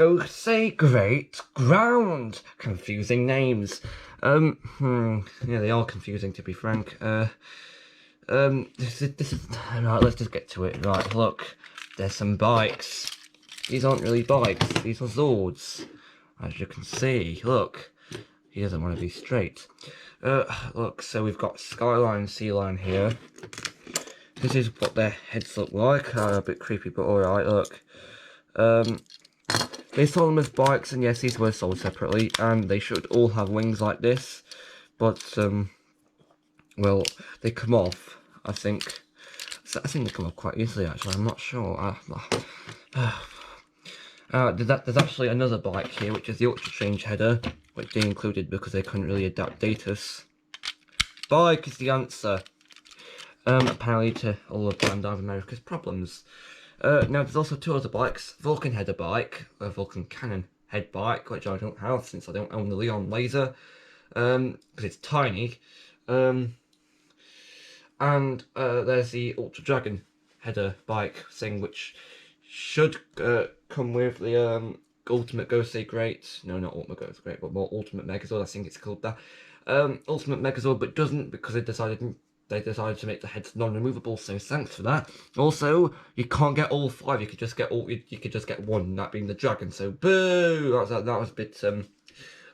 Gosei Great Ground. Confusing names. Yeah, they are confusing to be frank. This is right. Let's just get to it. Right, look, there's some bikes. These aren't really bikes. These are Zords, as you can see. Look, he doesn't want to be straight. Look, so we've got Skyline, Sea-Line here. This is what their heads look like. A bit creepy, but alright, look. They sold them as bikes, and yes, these were sold separately, and they should all have wings like this. But, well, they come off, I think. I think they come off quite easily, actually. I'm not sure. There's actually another bike here, which is the Ultra Change header, which they included because they couldn't really adapt datus. Bike is the answer. Apparently to all of Bandai America's problems. Now there's also two other bikes. Vulcan header bike, a Vulcan Cannon head bike, which I don't have since I don't own the Leon Laser, because it's tiny. And there's the Ultra Dragon header bike thing, which should come with the Ultimate Gosei Great. No, not Ultimate Gosei Great, but more Ultimate Megazord. I think it's called that. Ultimate Megazord, but doesn't because they decided to make the heads non-removable. So thanks for that. Also, you can't get all 5. You could just get one, that being the dragon. So boo! That was a bit of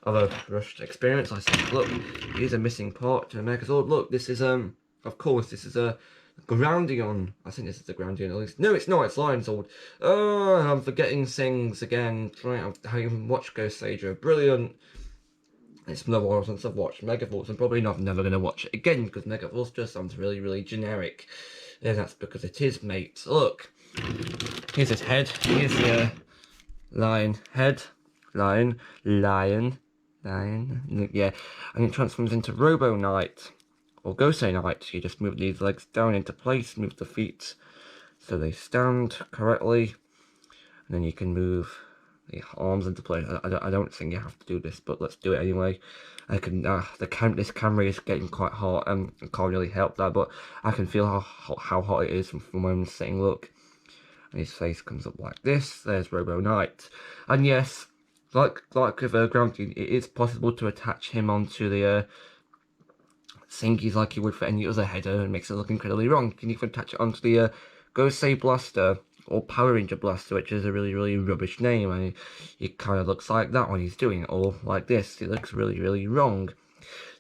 a rushed experience. I said, look, here's a missing part to a Megazord. Look, this is of course, this is a Groundion. I think this is the Groundion at least. No, it's not. It's Lion Sword. Oh, I'm forgetting things again. I even watched Ghost Sager. Brilliant. It's been a while since I've watched Megaforce. I'm probably never going to watch it again because Megaforce just sounds really, really generic. And that's because it is, mate. Look. Here's his head. Here's the lion head. Lion. Yeah. And it transforms into Robo Knight. Or Gosei Knight. You just move these legs down into place. Move the feet so they stand correctly. And then you can move the arms into place. I don't think you have to do this, but let's do it anyway. I can. This camera is getting quite hot, and I can't really help that, but I can feel how hot it is from where I'm sitting. Look, and his face comes up like this. There's Robo Knight, and yes, like with Grounding, it is possible to attach him onto the thingies like you would for any other header, and makes it look incredibly wrong. You can even attach it onto the Gosei Blaster. Or Power Ranger Blaster, which is a really, really rubbish name. I mean, it kind of looks like that when he's doing it, or like this. It looks really, really wrong.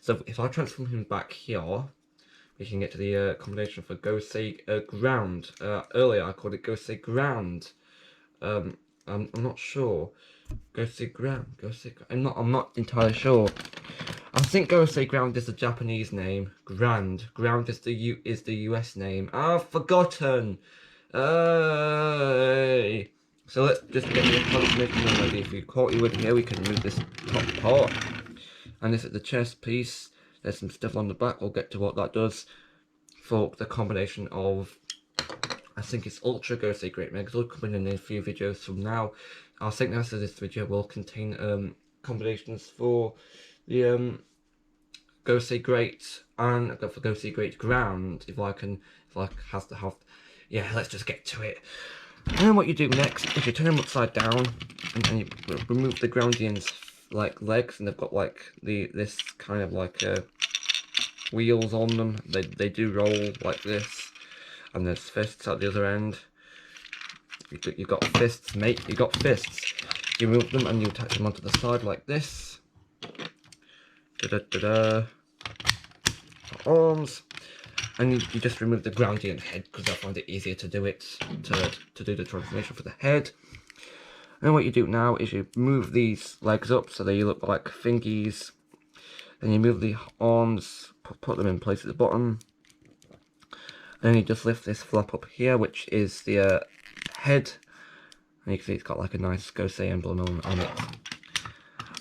So if I transform him back here, we can get to the combination for Gosei Ground. Earlier I called it Gosei Ground. I'm not sure. Gosei Ground. I'm not entirely sure. I think Gosei Ground is the Japanese name. Ground is the US name. I've forgotten. So let's just get the transmission ready. If you caught you with here, we can remove this top part. And this is the chest piece. There's some stuff on the back. We'll get to what that does for the combination of, I think it's Ultra Gosei Great Megazord, coming in a few videos from now. I think after this video will contain combinations for the Gosei Great and for Gosei Great Ground. If I have to have. Yeah, let's just get to it. And then what you do next is you turn them upside down and you remove the Groundion's like legs, and they've got like this kind of like wheels on them. They do roll like this, and there's fists at the other end. You got fists, mate. You got fists. You move them and you attach them onto the side like this. Arms. And you just remove the Groundian head because I find it easier to do it, to do the transformation for the head. And what you do now is you move these legs up so they look like fingies. Then you move the arms, put them in place at the bottom. And then you just lift this flap up here, which is the head. And you can see it's got like a nice Gosei emblem on it.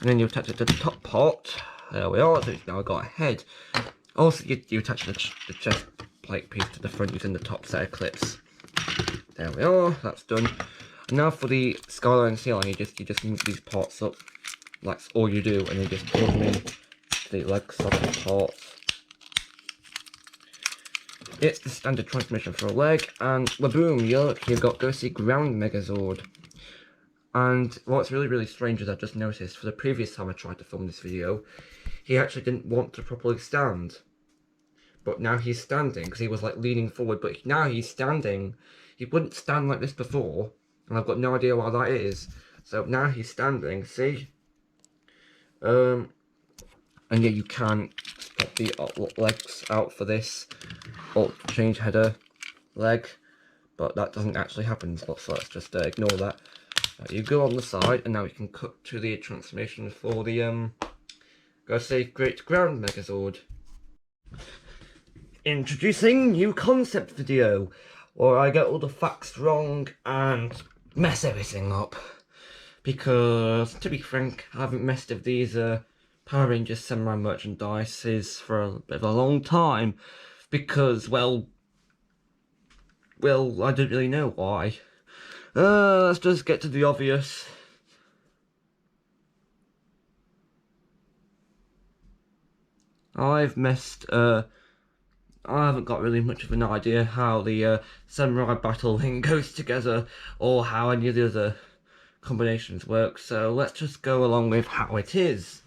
And then you attach it to the top part. There we are, so it's now got a head. Also, you attach the chest plate piece to the front using the top set of clips. There we are, that's done. And now for the Skyline Sea-Line, you just move these parts up. That's all you do, and you just plug them in the legs of the parts. It's the standard transmission for a leg, and boom, look, you've got Gosei Ground Megazord. And what's really strange is I've just noticed for the previous time I tried to film this video, he actually didn't want to properly stand. But now he's standing, because he was like leaning forward, but now he's standing. He wouldn't stand like this before, and I've got no idea why that is. So now he's standing, see? And yeah, you can put the legs out for this, or change header leg, but that doesn't actually happen, so let's just ignore that. You go on the side, and now we can cut to the transformation for the Gosei Great Ground Megazord. Introducing new concept video, where I get all the facts wrong and mess everything up. Because, to be frank, I haven't messed with these Power Rangers Samurai merchandises for a bit of a long time. Because, well, I don't really know why. Let's just get to the obvious. I haven't got really much of an idea how the Samurai Battle thing goes together, or how any of the other combinations work, so let's just go along with how it is.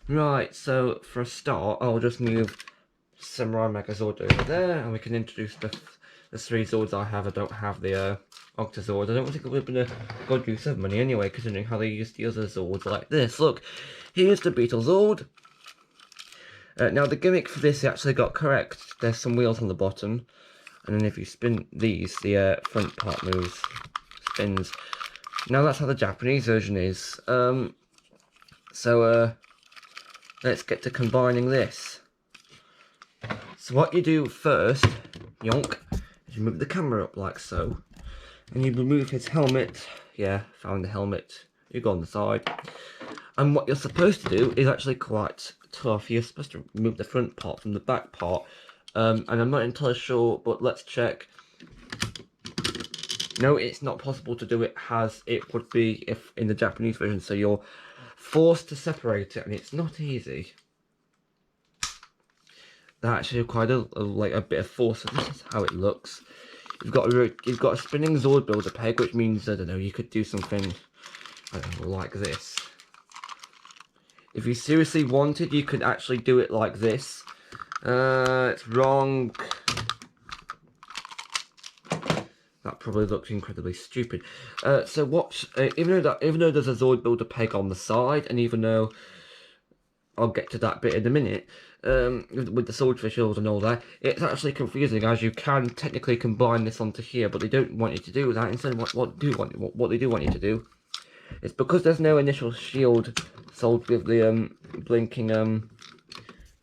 Right, so for a start, I'll just move Samurai Megazord over there, and we can introduce the 3 Zords I have. I don't have the Octazord. I don't think it would have been a good use of money anyway, considering how they used the other Zords like this. Look, here's the Beetle Zord. Now the gimmick for this actually got correct. There's some wheels on the bottom, and then if you spin these, the front part spins. Now that's how the Japanese version is. Let's get to combining this. So what you do first, yonk, is you move the camera up like so, and you remove his helmet. Yeah, found the helmet. You go on the side, and what you're supposed to do is actually quite tough. You're supposed to remove the front part from the back part, and I'm not entirely sure, but let's check. No, it's not possible to do it as it would be if in the Japanese version, so you're forced to separate it, and it's not easy. That actually required a bit of force. So this is how it looks. You've got a spinning Zord builder peg, which means, I don't know, you could do something, I don't know, like this. If you seriously wanted, you could actually do it like this. It's wrong. That probably looks incredibly stupid. So what? Even though there's a Zord builder peg on the side, and even though I'll get to that bit in a minute, with the swordfish hills and all that, it's actually confusing, as you can technically combine this onto here, but they don't want you to do that. Instead, what they do want you to do is, because there's no initial shield sold with the blinking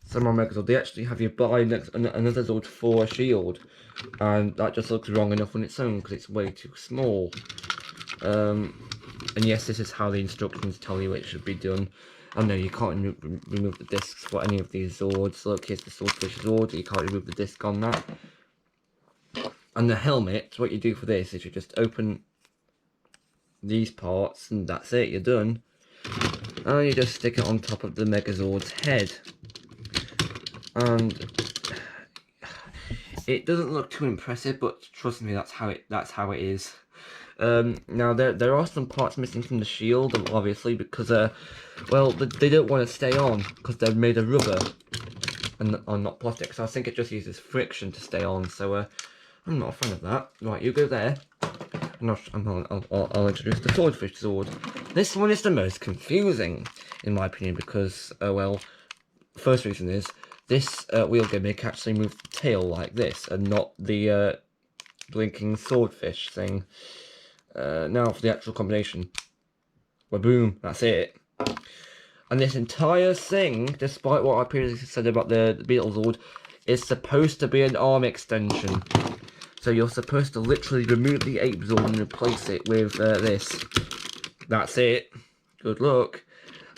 Samurai Megazord, they actually have you buy another Zord for a shield. And that just looks wrong enough on its own because it's way too small. And yes, this is how the instructions tell you it should be done. Oh no, you can't remove the discs for any of these Zords. Look, here's the Swordfish Zord. You can't remove the disc on that. And the helmet, what you do for this is you just open these parts, and that's it, you're done. And you just stick it on top of the Megazord's head. And it doesn't look too impressive, but trust me, that's how it is. Now there are some parts missing from the shield, obviously, because well, they don't want to stay on because they're made of rubber and not plastic. So I think it just uses friction to stay on. So I'm not a fan of that. Right, you go there, and I'll introduce the Swordfish Zord. This one is the most confusing, in my opinion, because well, first reason is, this wheel gimmick actually moves the tail like this, and not the blinking swordfish thing. Now for the actual combination. Well, boom, that's it. And this entire thing, despite what I previously said about the Beetle Zord, is supposed to be an arm extension. So you're supposed to literally remove the Ape Zord and replace it with this. That's it. Good luck.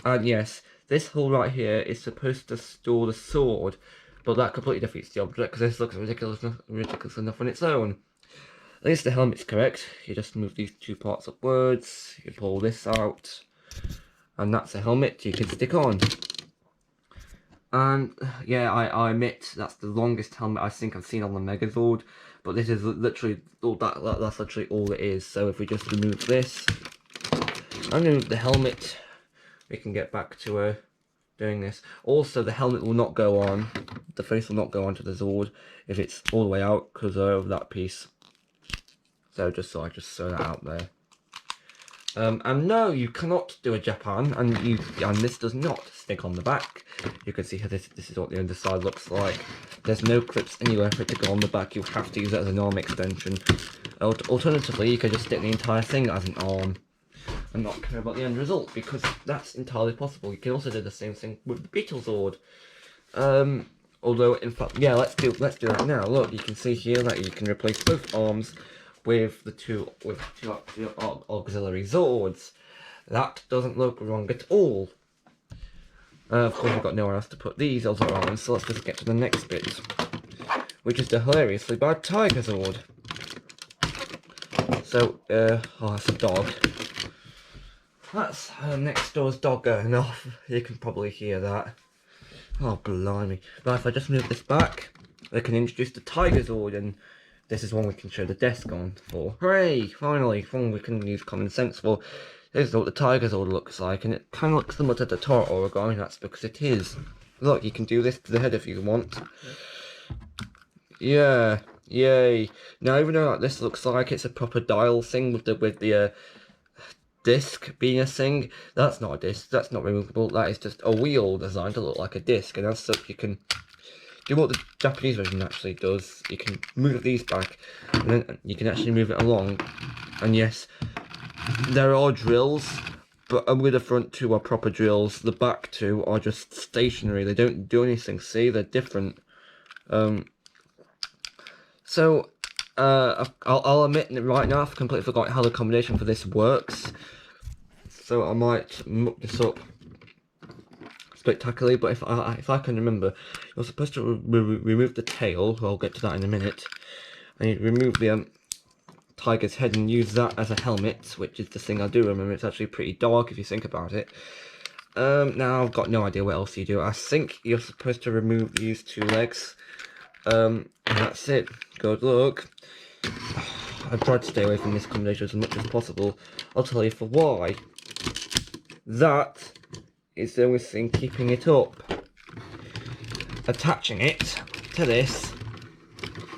And yes, this hole right here is supposed to store the sword, but that completely defeats the object because this looks ridiculous enough on its own. At least the helmet's correct. You just move these two parts upwards, you pull this out, and that's a helmet you can stick on. And yeah, I admit that's the longest helmet I think I've seen on the Megazord, but this is literally all that's literally all it is. So if we just remove this, I'm going to move the helmet. We can get back to doing this. Also, the helmet will not go on. The face will not go onto the Zord if it's all the way out because of that piece. So I just throw that out there. And no, you cannot do a Japan, and this does not stick on the back. You can see how this is what the underside looks like. There's no clips anywhere for it to go on the back. You have to use it as an arm extension. Alternatively, you could just stick the entire thing as an arm and not care about the end result, because that's entirely possible. You can also do the same thing with the Beetlezord. Although, in fact, yeah, let's do that now. Look, you can see here that you can replace both arms with two auxiliary Zords. That doesn't look wrong at all. Of course, we've got nowhere else to put these other arms, so let's just get to the next bit, which is the hilariously bad Tiger Zord. So, oh, that's a dog. That's next door's dog going off. You can probably hear that. Oh, blimey. But if I just move this back, they can introduce the Tiger Zord, and this is one we can show the desk on for. Hooray! Finally, one we can use common sense for. This is what the Tiger Zord looks like, and it kind of looks similar to the Tor Origami, that's because it is. Look, you can do this to the head if you want. Yeah, yay. Now, even though this looks like it's a proper dial thing with the disc being a thing, that's not a disc, that's not removable, that is just a wheel designed to look like a disc, and as such you can do what the Japanese version actually does. You can move these back, and then you can actually move it along, and yes, there are drills, but with the front two are proper drills, the back two are just stationary, they don't do anything, see, they're different. I'll admit right now I've completely forgotten how the combination for this works, so I might muck this up spectacularly, but if I can remember, you're supposed to remove the tail, I'll get to that in a minute, and you remove the tiger's head and use that as a helmet, which is the thing I do remember. It's actually pretty dark if you think about it. Now I've got no idea what else you do. I think you're supposed to remove these two legs, and that's it. Good luck. I've tried to stay away from this combination as much as possible. I'll tell you for why. That is the only thing keeping it up. Attaching it to this,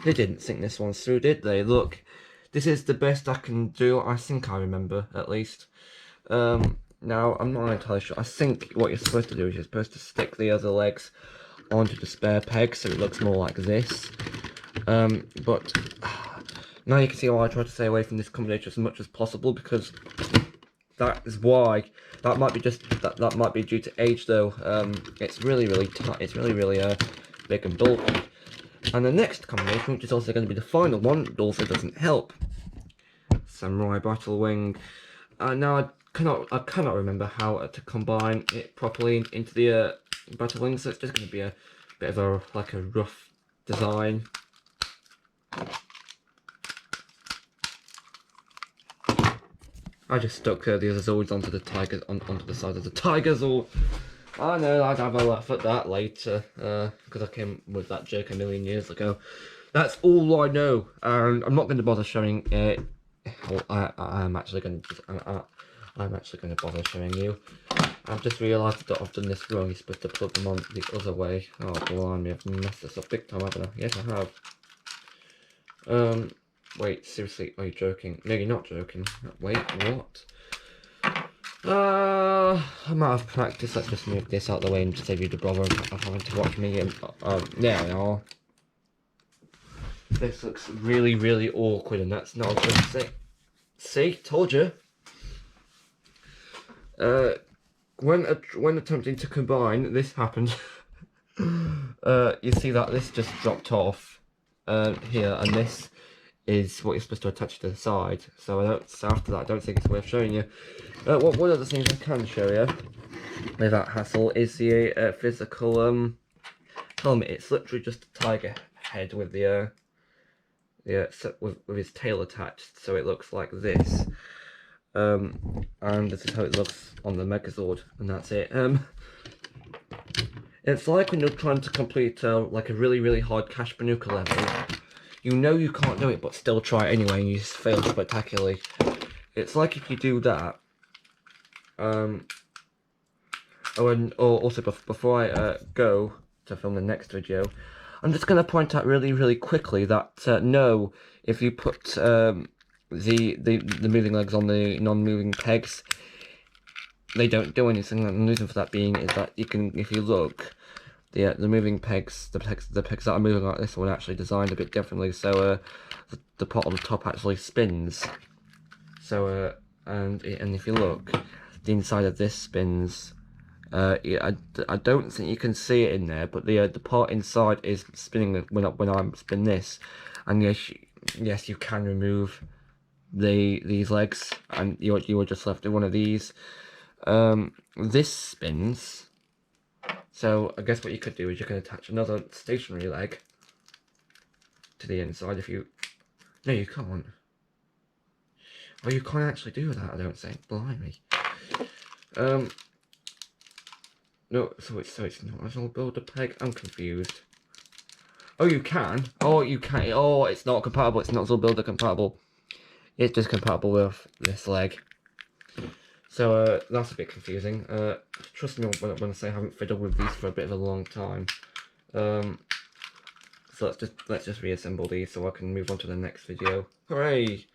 they didn't think this one through, did they? Look, this is the best I can do, I think I remember, at least. Now, I'm not entirely sure. I think what you're supposed to do is you're supposed to stick the other legs onto the spare peg so it looks more like this. But now you can see why I try to stay away from this combination as much as possible, because that is why. That might be that might be due to age though. It's really tight. It's really big and bulky. And the next combination, which is also going to be the final one, also doesn't help. Samurai Battle Wing. Now I cannot remember how to combine it properly into the Battle Wing, so it's just going to be a bit of a rough design. I just stuck the other Zords onto the onto the side of the Tiger Zord. I know, I'd have a laugh at that later, because I came with that joke a million years ago. That's all I know, and I'm not going to bother showing it. Well, I'm actually going to bother showing you. I've just realised that I've done this wrong. You're supposed to plug them on the other way. Oh, blimey, I've messed this up big time, haven't I? Yes, I have. Wait, seriously, are you joking? No, you're not joking. Wait, what? I'm out of practice. Let's just move this out of the way and save you the bother of having to watch me. And there we are. This looks really awkward, and that's not a good thing. See, told you. When attempting to combine, this happened. You see that this just dropped off here, and this is what you're supposed to attach to the side. So after that, I don't think it's worth showing you. One of the things I can show you without hassle is the physical helmet. It's literally just a tiger head with the with his tail attached, so it looks like this. And this is how it looks on the Megazord, and that's it. It's like when you're trying to complete like a really hard Cash Banuka level. You know you can't do it, but still try it anyway, and you just fail spectacularly. It's like if you do that, Oh, and also before I go to film the next video, I'm just going to point out really quickly that no, if you put the moving legs on the non-moving pegs, they don't do anything. And the reason for that being is that you can, if you look, the moving pegs, the pegs that are moving like this one are actually designed a bit differently. So the pot on the top actually spins. So and if you look, the inside of this spins. Yeah, I don't think you can see it in there, but the part inside is spinning when I spin this, and yes, you can remove these legs, and you are just left with one of these. This spins, so I guess what you could do is you can attach another stationary leg to the inside if you. No, you can't. Oh, you can't actually do that. I don't think. Blimey. No, so it's not as all build a peg. I'm confused. Oh, you can. Oh, you can. Oh, it's not compatible. It's not all builder compatible. It's just compatible with this leg. So that's a bit confusing. Trust me when I say I haven't fiddled with these for a bit of a long time. So let's just reassemble these so I can move on to the next video. Hooray!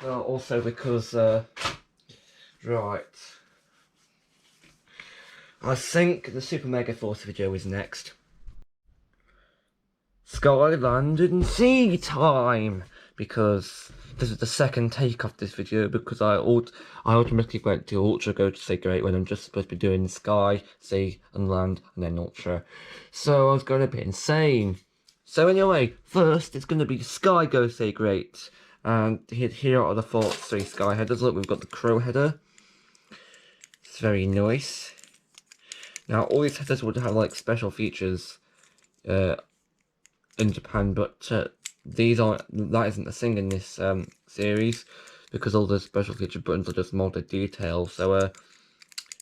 Also because right, I think the Super Mega Force video is next. Skyland and Sea time! Because this is the second take of this video because I automatically went to Ultra Gosei Great when I'm just supposed to be doing Sky, Sea and Land and then Ultra. So I was going a bit insane. So anyway, first it's going to be Sky Gosei Great. And here are the three Sky headers. Look, we've got the Crow header. It's very nice. Now all these headers would have like special features in Japan, but that isn't a thing in this series because all the special feature buttons are just molded details. So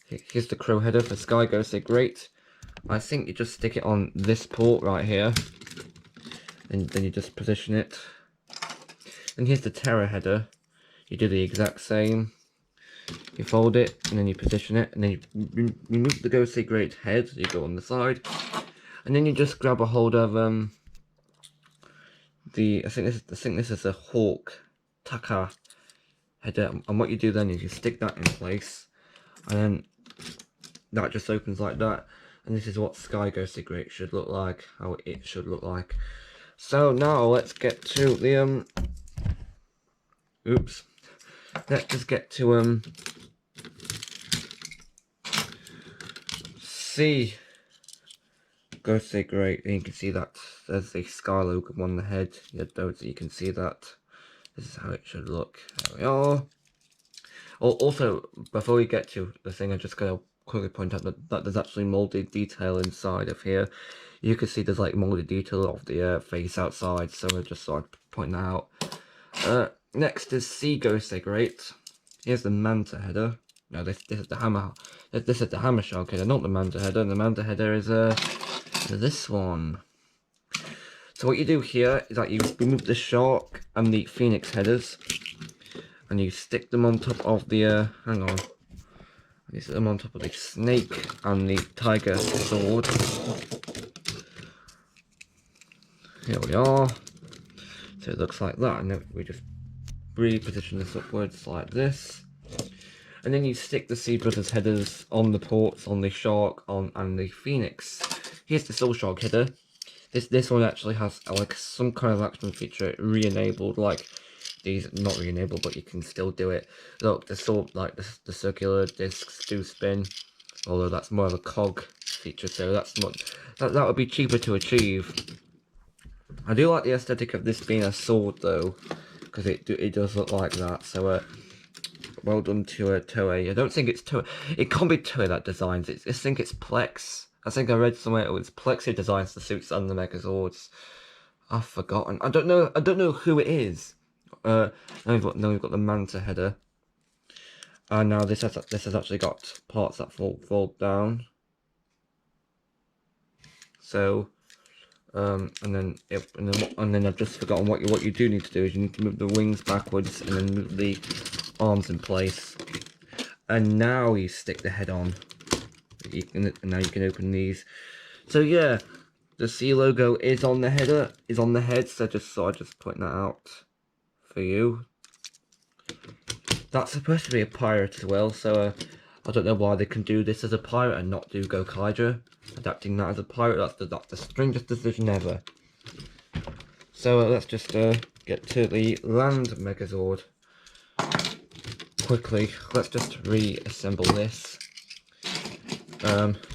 here's the Crow header for Sky Gosei Great. I think you just stick it on this port right here, and then you just position it. And here's the Terror header. You do the exact same. You fold it and then you position it, and then you remove the Gosei Great head. You go on the side, and then you just grab a hold of I think this is a Hawk Taka header, and what you do then is you stick that in place, and then that just opens like that, and this is what Sky Gosei Great should look like, how it should look like. So now let's get to the let's just get to Sea Gosei Great, and you can see that there's the Sky logo on the head. You can see that. This is how it should look. There we are. Also, before we get to the thing, I'm just going to quickly point out that there's actually molded detail inside of here. You can see there's like molded detail of the face outside, so I just thought I'd point that out. Next is Sea Gosei Great. Here's the Manta header. No, this is the hammer. This is the hammer shark header, not the Manta header. The Manta header is this one. So what you do here is that you remove the shark and the phoenix headers, and you stick them on top of the hang on. You stick them on top of the snake and the tiger sword. Here we are. So it looks like that, and then we just reposition this upwards like this. And then you stick the Sea Brothers headers on the ports, on the shark, and the phoenix. Here's the Soul Shark header. This one actually has like some kind of action feature re-enabled, like these not re-enabled, but you can still do it. Look, the circular discs do spin, although that's more of a cog feature, so that would be cheaper to achieve. I do like the aesthetic of this being a sword though, because it does look like that. So well done to Toei. I don't think it's Toei. It can't be Toei that designs it. I think it's Plex. I think I read somewhere it was Plex who designs the suits and the Megazords. I've forgotten. I don't know who it is. Now we've got the Manta header. And now this has actually got parts that fold down. So and then I've just forgotten what you do need to do is you need to move the wings backwards and then move the arms in place, and now you stick the head on. And now you can open these. So yeah, the C logo is on the header, so I just pointing that out for you. That's supposed to be a pirate as well, so I don't know why they can do this as a pirate and not do Gokaiger. Adapting that as a pirate, that's the strangest decision ever. So let's just get to the land Megazord. Quickly, let's just reassemble this.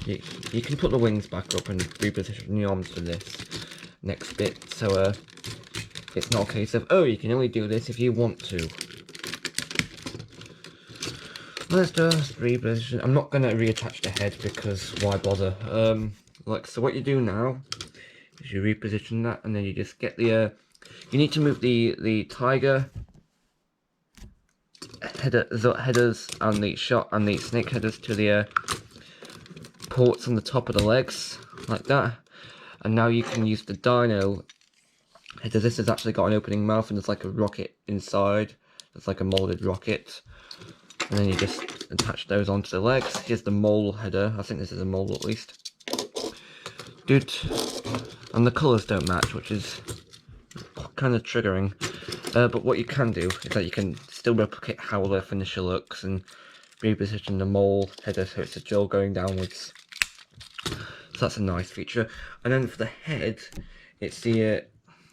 You can put the wings back up and reposition the arms for this next bit, so it's not a case of, oh, you can only do this if you want to. Let's just reposition. I'm not going to reattach the head because why bother? So what you do now is you reposition that, and then you just get the you need to move the tiger headers and the snake headers to the ports on the top of the legs, like that. And now you can use the dino header. This has actually got an opening mouth and there's like a rocket inside. It's like a molded rocket. And then you just attach those onto the legs. Here's the mole header. I think this is a mole at least. Dude. And the colours don't match, which is kind of triggering. But what you can do is that you can still replicate how the finisher looks and reposition the mole header so it's a jaw going downwards. So that's a nice feature. And then for the head, it's the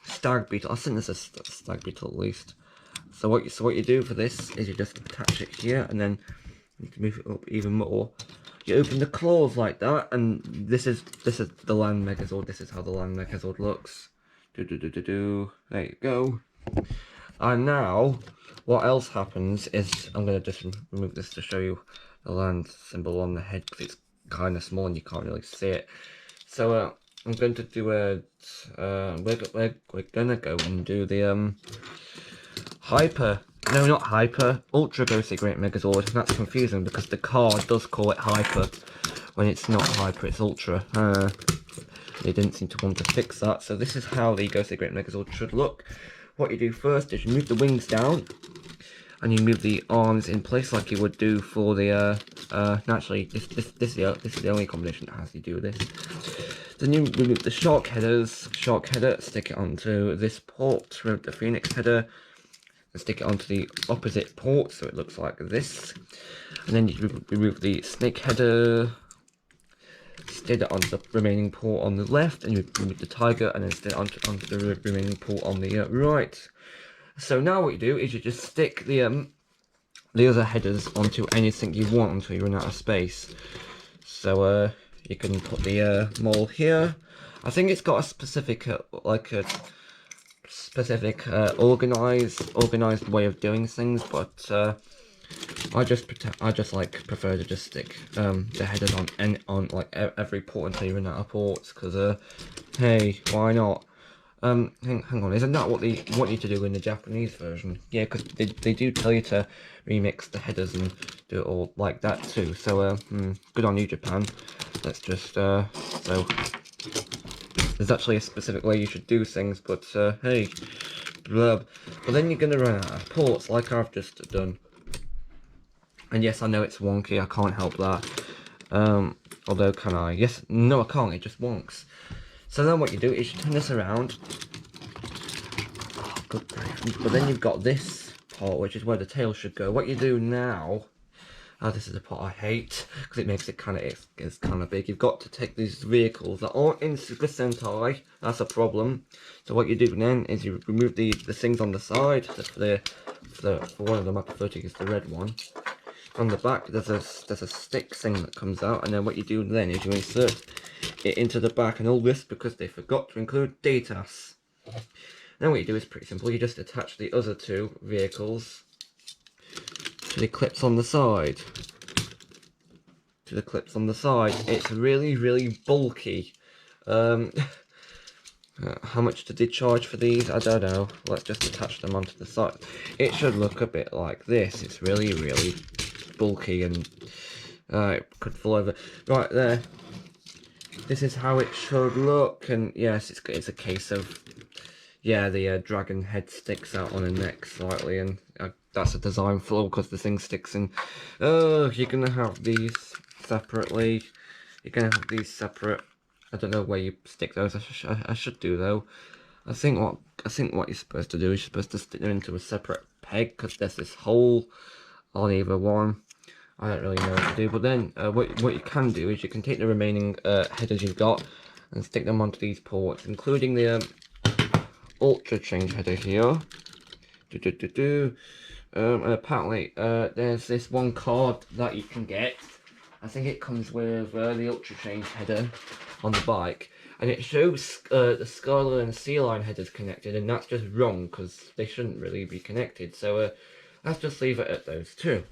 stag beetle. I think this is a stag beetle at least. So what you do for this is you just attach it here, and then you can move it up even more. You open the claws like that, and this is the land Megazord. This is how the land Megazord looks. There you go. And now, what else happens is I'm gonna just remove this to show you the land symbol on the head because it's kind of small and you can't really see it. So I'm going to do we're gonna go and do the Ultra Gosei Great Megazord. That's confusing because the card does call it Hyper when it's not Hyper, it's Ultra. They didn't seem to want to fix that, so this is how the Gosei Great Megazord should look. What you do first is you move the wings down, and you move the arms in place like you would do for the naturally this is the only combination that has to do this. Then you remove the shark header, stick it onto this port, remove the phoenix header, and stick it onto the opposite port so it looks like this. And then you remove the snake header, stick it onto the remaining port on the left, and you remove the tiger and then stick it onto the remaining port on the right. So now what you do is you just stick the other headers onto anything you want until you run out of space. So you can put the mole here. I think it's got a specific organized way of doing things, but I just prefer to just stick the headers on like every port until you run out of ports, because hey, why not? Hang on, isn't that what they want you to do in the Japanese version? Yeah, because they do tell you to remix the headers and do it all like that too. So good on you, Japan. Let's just so there's actually a specific way you should do things, but hey, blub. But then you're gonna run out of ports like I've just done. And yes, I know it's wonky, I can't help that. Although, can I? Yes, no I can't, it just wonks. So then what you do is you turn this around. Oh, good grief. But then you've got this part, which is where the tail should go. What you do now, this is the part I hate, because it makes it it's kind of big. You've got to take these vehicles that aren't in Super Sentai, that's a problem. So what you do then is you remove the things on the side. So for one of them I prefer to use the red one. On the back there's a stick thing that comes out, and then what you do then is you insert it into the back, and all this because they forgot to include datas. Then what you do is pretty simple. You just attach the other two vehicles to the clips on the side. It's really bulky. How much did they charge for these? I don't know. Let's just attach them onto the side. It should look a bit like this. It's really bulky and it could fall over. Right there. this is how it should look, and yes, it's a case of, yeah, the dragon head sticks out on the neck slightly, and that's a design flaw because the thing sticks in. Oh, you're gonna have these separately. You're gonna have these separate. I don't know where you stick those. I should do though. I think what you're supposed to do is you're supposed to stick them into a separate peg because there's this hole on either one. I don't really know what to do, but then what you can do is you can take the remaining headers you've got and stick them onto these ports, including the ultra change header here. And apparently there's this one card that you can get. I think it comes with the ultra change header on the bike, and it shows the Scarlet and Sea Lion headers connected, and that's just wrong because they shouldn't really be connected. So let's just leave it at those two.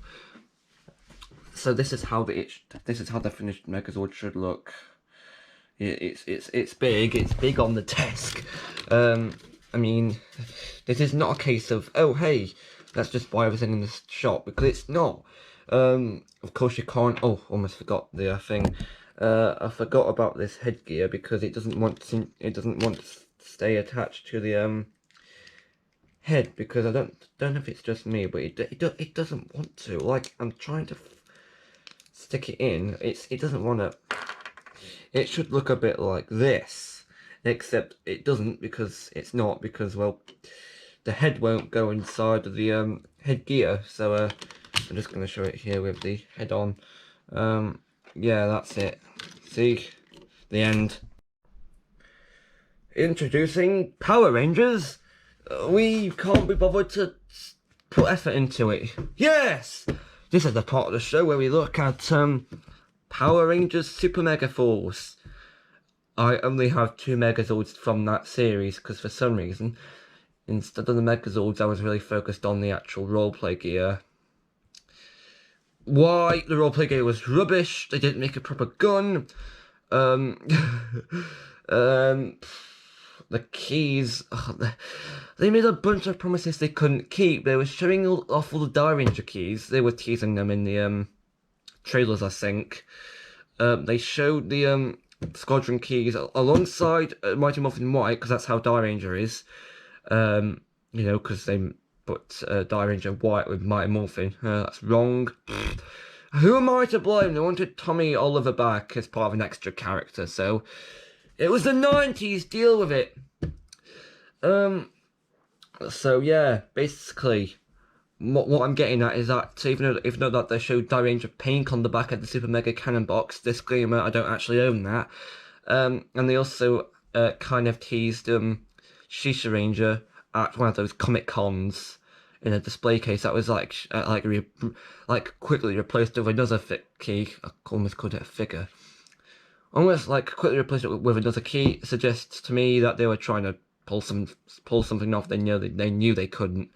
So this is how the finished Megazord should look. It's big. It's big on the desk. I mean, this is not a case of, oh hey, let's just buy everything in the shop, because it's not. Of course you can't. Oh, almost forgot the thing. I forgot about this headgear because it doesn't want to stay attached to the head, because I don't know if it's just me, but it doesn't want to. Like, I'm trying to stick it in, it doesn't want to. It should look a bit like this, except it doesn't, because it's not, because, well, the head won't go inside of the headgear. So I'm just going to show it here with the head on. Yeah, that's it. See, the end. Introducing Power Rangers. We can't be bothered to put effort into it. Yes! This is the part of the show where we look at Power Rangers Super Mega Force. I only have 2 Megazords from that series because for some reason, instead of the Megazords, I was really focused on the actual roleplay gear. Why? The roleplay gear was rubbish. They didn't make a proper gun. The keys, they made a bunch of promises they couldn't keep. They were showing off all the Die Ranger keys. They were teasing them in the trailers, I think. They showed the Squadron keys alongside Mighty Morphin White, because that's how Die Ranger is. You know, because they put Die Ranger White with Mighty Morphin. That's wrong. Who am I to blame? They wanted Tommy Oliver back as part of an extra character, so it was the 90s, deal with it. So yeah, basically, what I'm getting at is that, so even though that they showed Die Ranger Pink on the back of the Super Mega Cannon box, disclaimer, I don't actually own that. And they also kind of teased Shisha Ranger at one of those Comic Cons in a display case that was like quickly replaced with another key. I almost called it a figure. Almost like quickly replaced it with another key. Suggests to me that they were trying to pull something off they knew they couldn't.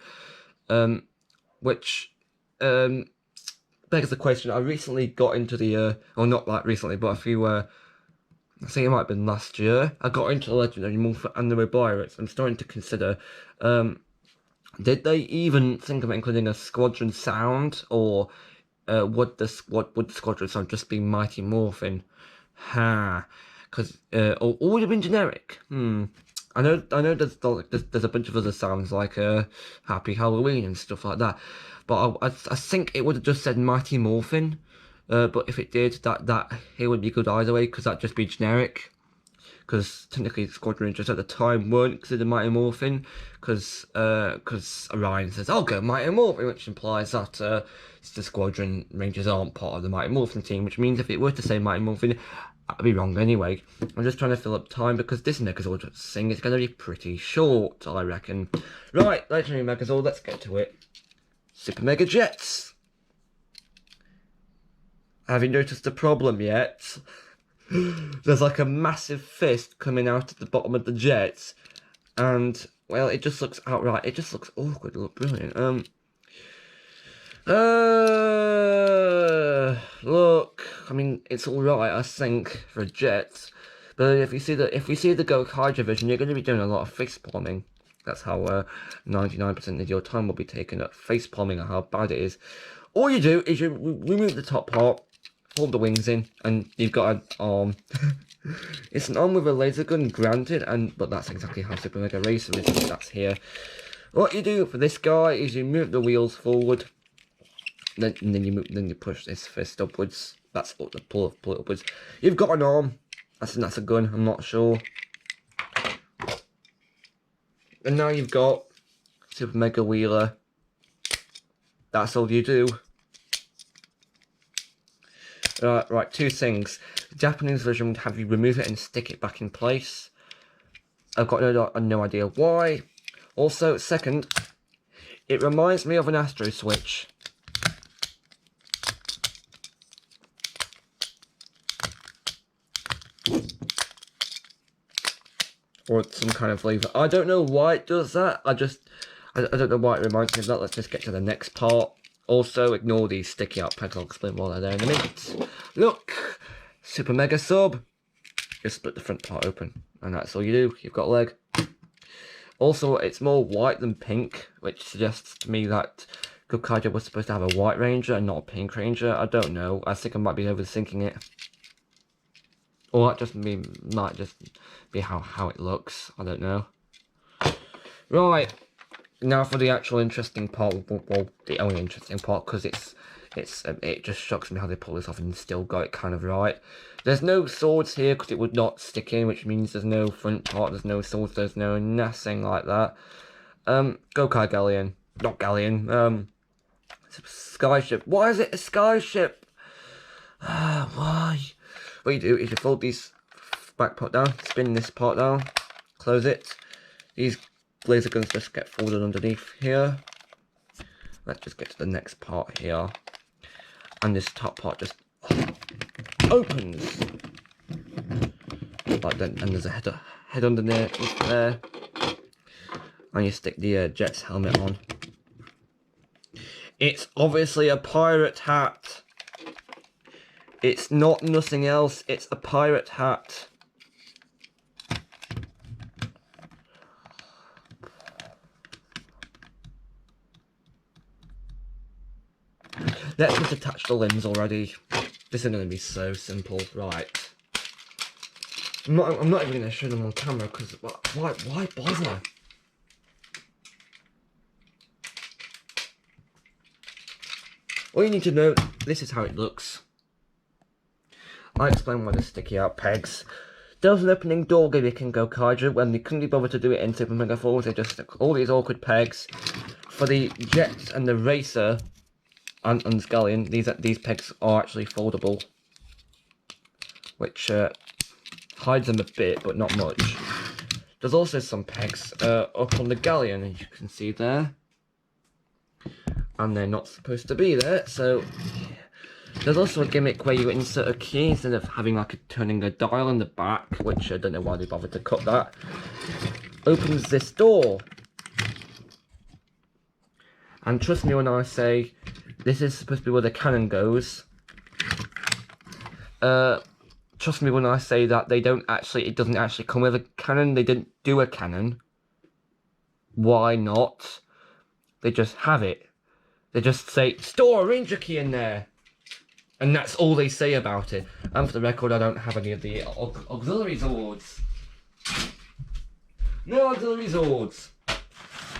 Which begs the question. I recently got into the or not that recently, but a few I think it might have been last year, I got into the Legendary Morpher and the Pirates. I'm starting to consider, did they even think of including a Squadron sound, or would the Squadron sound just be Mighty Morphin? Because or would it have been generic? I know there's a bunch of other sounds like Happy Halloween and stuff like that, but I think it would have just said Mighty Morphin. But if it did, that it would be good either way, because that'd just be generic. Because technically, the Squadron Rangers at the time weren't considered Mighty Morphin, because Orion says, "I'll go Mighty Morphin," which implies that the Squadron Rangers aren't part of the Mighty Morphin team. Which means if it were to say Mighty Morphin, I'd be wrong anyway. I'm just trying to fill up time because this Megazord thing is going to be pretty short, I reckon. Right, Legendary Megazord, let's get to it. Super Mega Jets. Have you noticed the problem yet? There's like a massive fist coming out at the bottom of the jets, and well, it just looks outright. It just looks awkward. It looks brilliant. Look, I mean, it's all right, I think, for jets, but if we see the Go Hydra vision, you're going to be doing a lot of face palming. That's how 99% of your time will be taken up face palming, and how bad it is. All you do is you remove the top part, fold the wings in, and you've got an arm. It's an arm with a laser gun, granted, but that's exactly how Super Mega Racer is. That's here. What you do for this guy is you move the wheels forward, then you push this fist upwards. That's the pull it upwards. You've got an arm. That's a gun. I'm not sure. And now you've got Super Mega Wheeler. That's all you do. Right, two things. The Japanese version would have you remove it and stick it back in place. I've got no idea why. Also, second, it reminds me of an Astro Switch. Or some kind of lever. I don't know why it does that. I don't know why it reminds me of that. Let's just get to the next part. Also, ignore these sticky out pegs. I'll explain why they're there in a minute. Look! Super Mega Sub. Just split the front part open. And that's all you do. You've got a leg. Also, it's more white than pink, which suggests to me that Gokaiger was supposed to have a white Ranger and not a pink Ranger. I don't know. I think I might be overthinking it. Or that just might just be how it looks. I don't know. Right. Now for the actual interesting part. Well, the only interesting part, because it just shocks me how they pull this off and still got it kind of right. There's no swords here because it would not stick in, which means there's no front part, there's no swords, there's no nothing like that. Gokai Galleon. Not Galleon. It's a skyship. Why is it a skyship? Why? What you do is you fold these back part down, spin this part down, close it. These laser guns just get folded underneath here. Let's just get to the next part here. And this top part just opens. Like that, and there's a head underneath there. And you stick the Jet's helmet on. It's obviously a pirate hat. It's not nothing else, it's a pirate hat. Let's just attach the limbs already. This is going to be so simple, right? I'm not even going to show them on camera because why bother? All you need to know, this is how it looks. I explain why the sticky out pegs. There was an opening door gimmick in Gokaiger when they couldn't be bothered to do it in Super Mega Force. They just took all these awkward pegs for the Jet and the Racer and Scallion. These pegs are actually foldable, which hides them a bit, but not much. There's also some pegs up on the Galleon, as you can see there, and they're not supposed to be there. So there's also a gimmick where you insert a key instead of having like turning a dial in the back, which I don't know why they bothered to cut that. Opens this door, and trust me when I say this is supposed to be where the cannon goes. Trust me when I say that it doesn't actually come with a cannon. They didn't do a cannon. Why not? They just have it. They just say, store a Ranger key in there. And that's all they say about it. And for the record, I don't have any of the auxiliary Zords. No auxiliary Zords.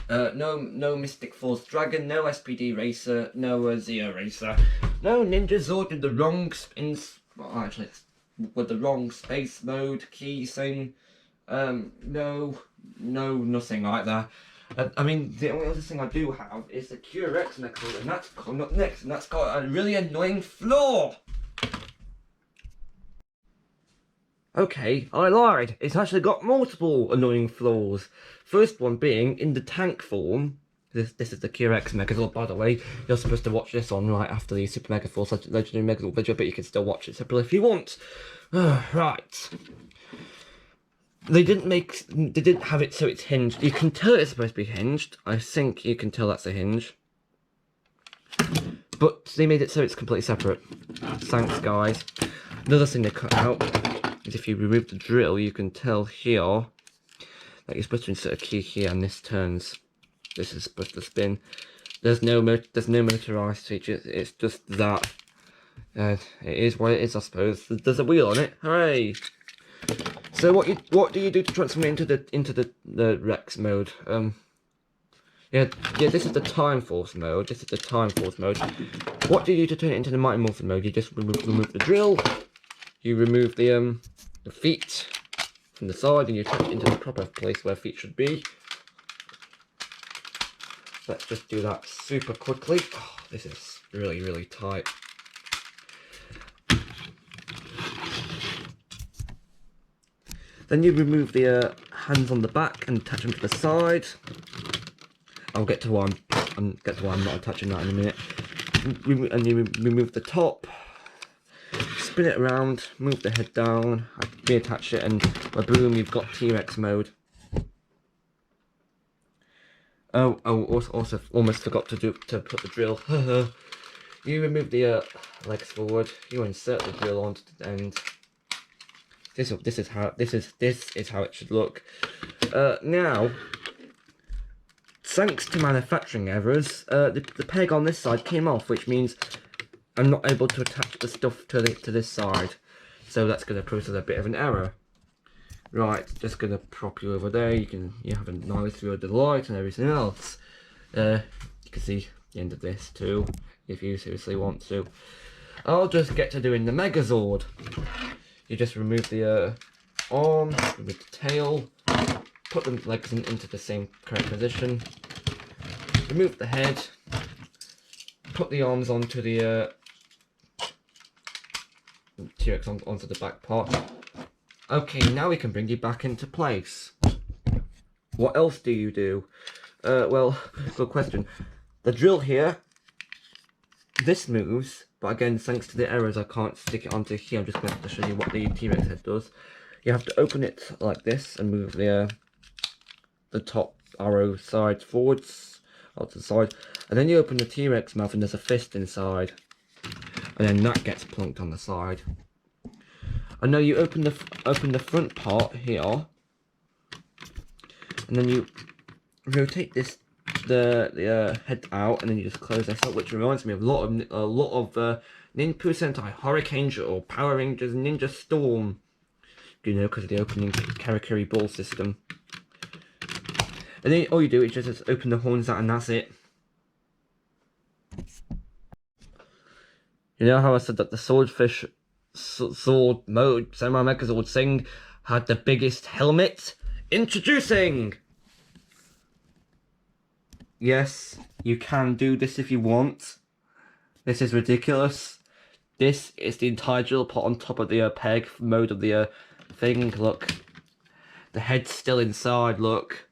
No Mystic Force Dragon, no SPD Racer, no Zeo Racer, no Ninja Zord with the wrong with the wrong space mode key thing. No, nothing like that. I mean, the only other thing I do have is the QRX Mechanism, and that's coming up next, and that's got a really annoying flaw. Okay, I lied. It's actually got multiple annoying flaws. First one being, in the tank form, this is the QRX Megazord, by the way. You're supposed to watch this on right after the Super Mega Force Legendary Megazord video, but you can still watch it separately if you want. Right. They didn't have it so it's hinged. You can tell it's supposed to be hinged. I think you can tell that's a hinge. But they made it so it's completely separate. Thanks, guys. Another thing they cut out is if you remove the drill, you can tell here that you're supposed to insert a key here, and this turns. This is supposed to spin. There's no motorized feature. It's just that. It is what it is, I suppose. There's a wheel on it. Hooray! So what do you do to transform it into the Rex mode? Yeah, this is the Time Force mode. This is the Time Force mode. What do you do to turn it into the Mighty Morphin mode? You just remove the drill. You remove the feet from the side, and you attach it into the proper place where feet should be. Let's just do that super quickly. Oh, this is really tight. Then you remove the hands on the back and attach them to the side. I'll get to why I'm not attaching that in a minute. And you remove the top, spin it around, move the head down, reattach it, and boom, you've got T-Rex mode. Oh, also almost forgot to put the drill. You remove the legs forward. You insert the drill onto the end. This is how it should look. Now, thanks to manufacturing errors, the peg on this side came off, which means I'm not able to attach the stuff to this side. So that's going to process a bit of an error. Right, just going to prop you over there. You have a nice view of the light and everything else. You can see the end of this too, if you seriously want to. I'll just get to doing the Megazord. You just remove the arm, remove the tail, put the legs into the same correct position, remove the head, put the arms onto the T-Rex onto the back part. Okay, now we can bring you back into place. What else do you do? Well, good question. The drill here, this moves, but again, thanks to the errors, I can't stick it onto here. I'm just going to show you what the T-Rex head does. You have to open it like this and move the top arrow side forwards, out to the side, and then you open the T-Rex mouth and there's a fist inside, and then that gets plunked on the side. And now you open the front part here, and then you rotate the head out, and then you just close this up, which reminds me of a lot of Ninja Sentai Hurricane or Power Rangers Ninja Storm, you know, because of the opening Karakuri ball system. And then all you do is just open the horns out, and that's it. You know how I said that the swordfish sword mode Samurai Megazord Sing had the biggest helmet? Introducing! Yes, you can do this if you want. This is ridiculous. This is the entire drill put on top of the peg mode of the thing. Look, the head's still inside. Look.